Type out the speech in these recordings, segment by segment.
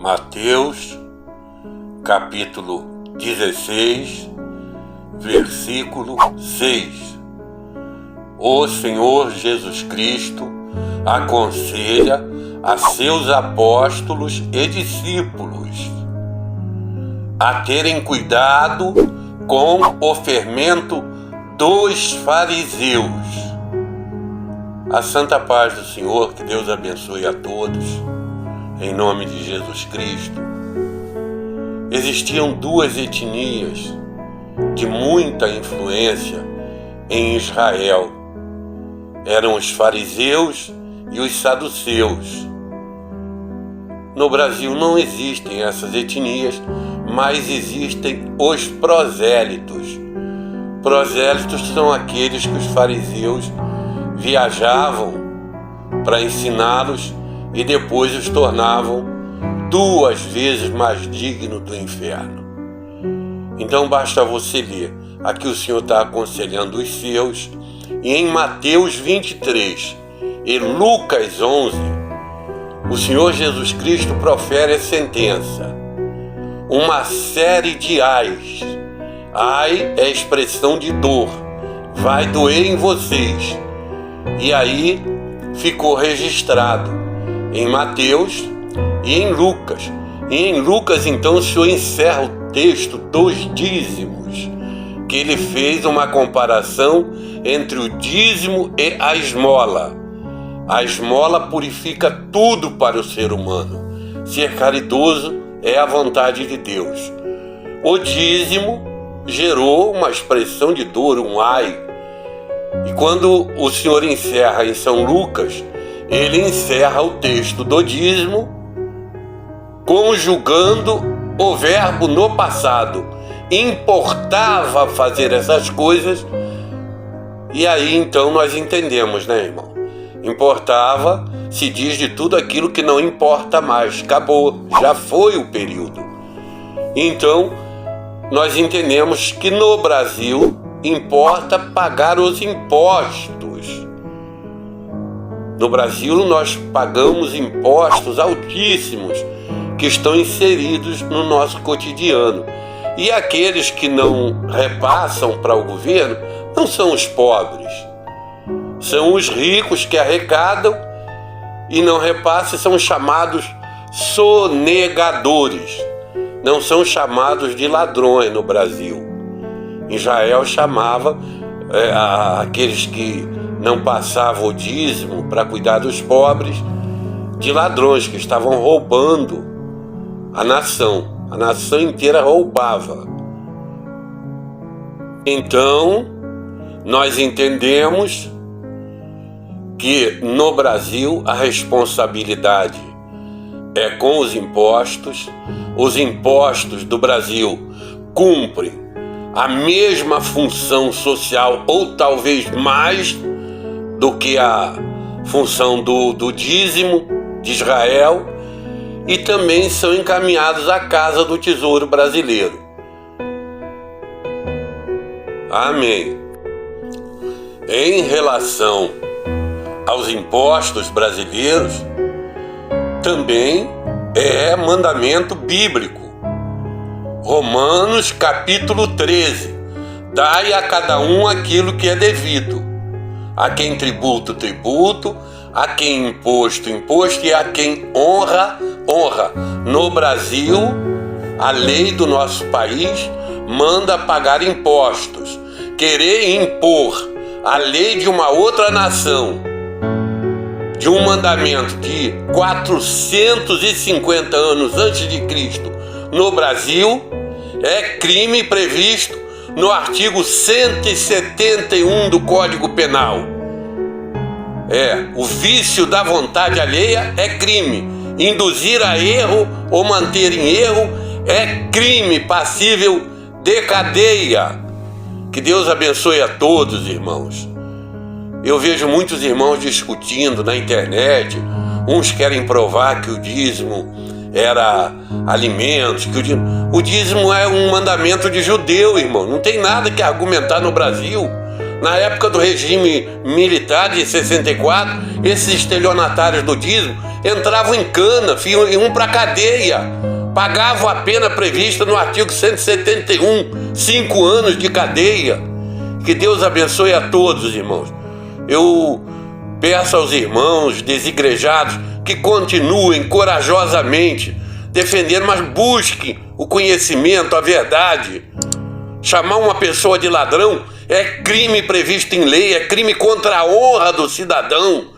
Mateus, capítulo 16, versículo 6. O Senhor Jesus Cristo aconselha a seus apóstolos e discípulos a terem cuidado com o fermento dos fariseus. A santa paz do Senhor, que Deus abençoe a todos, em nome de Jesus Cristo. Existiam duas etnias de muita influência em Israel. Eram os fariseus e os saduceus. No Brasil não existem essas etnias, mas existem os prosélitos. Prosélitos são aqueles que os fariseus viajavam para ensiná-los e depois os tornavam 2 vezes mais dignos do inferno. Então basta você ler. Aqui o Senhor está aconselhando os seus. E em Mateus 23 e Lucas 11, o Senhor Jesus Cristo profere a sentença. Uma série de ais. Ai é expressão de dor. Vai doer em vocês. E aí ficou registrado em Mateus e em Lucas. E em Lucas, então, o Senhor encerra o texto dos dízimos, que ele fez uma comparação entre o dízimo e a esmola. A esmola purifica tudo para o ser humano. Ser caridoso é a vontade de Deus. O dízimo gerou uma expressão de dor, um ai. E quando o Senhor encerra em São Lucas, ele encerra o texto do dízimo conjugando o verbo no passado. Importava fazer essas coisas. E aí então nós entendemos, né, irmão? Importava, se diz de tudo aquilo que não importa mais. Acabou, já foi o período. Então, nós entendemos que no Brasil importa pagar os impostos. No Brasil nós pagamos impostos altíssimos que estão inseridos no nosso cotidiano. E aqueles que não repassam para o governo não são os pobres. São os ricos que arrecadam e não repassam, são chamados sonegadores. Não são chamados de ladrões no Brasil. Israel chamava aqueles que não passavam o dízimo para cuidar dos pobres de ladrões, que estavam roubando a nação. A nação inteira roubava. Então, nós entendemos que no Brasil a responsabilidade é com os impostos. Os impostos do Brasil cumprem a mesma função social, ou talvez mais, do que a função do dízimo de Israel, e também são encaminhados à casa do Tesouro Brasileiro. Amém. Em relação aos impostos brasileiros, também é mandamento bíblico. Romanos capítulo 13. Dai a cada um aquilo que é devido. A quem tributo, tributo. A quem imposto, imposto. E a quem honra, honra. No Brasil, a lei do nosso país manda pagar impostos. Querer impor a lei de uma outra nação, de um mandamento de 450 anos antes de Cristo no Brasil, é crime previsto no artigo 171 do Código Penal. O vício da vontade alheia é crime. Induzir a erro ou manter em erro é crime passível de cadeia. Que Deus abençoe a todos, irmãos. Eu vejo muitos irmãos discutindo na internet. Uns querem provar que o dízimo era alimentos, que o dízimo é um mandamento de judeu, irmão. Não tem nada que argumentar no Brasil. Na época do regime militar de 64, esses estelionatários do dízimo entravam em cana, iam para a cadeia, pagavam a pena prevista no artigo 171, 5 anos de cadeia. Que Deus abençoe a todos, irmãos. Eu peço aos irmãos desigrejados que continuem corajosamente defendendo, mas busquem o conhecimento, a verdade. Chamar uma pessoa de ladrão é crime previsto em lei, é crime contra a honra do cidadão.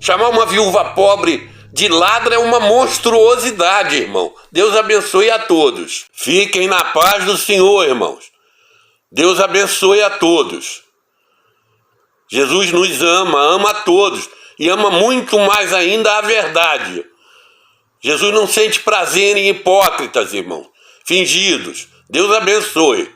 Chamar uma viúva pobre de ladra é uma monstruosidade, irmão. Deus abençoe a todos. Fiquem na paz do Senhor, irmãos. Deus abençoe a todos. Jesus nos ama, ama a todos e ama muito mais ainda a verdade. Jesus não sente prazer em hipócritas, irmãos, fingidos. Deus abençoe.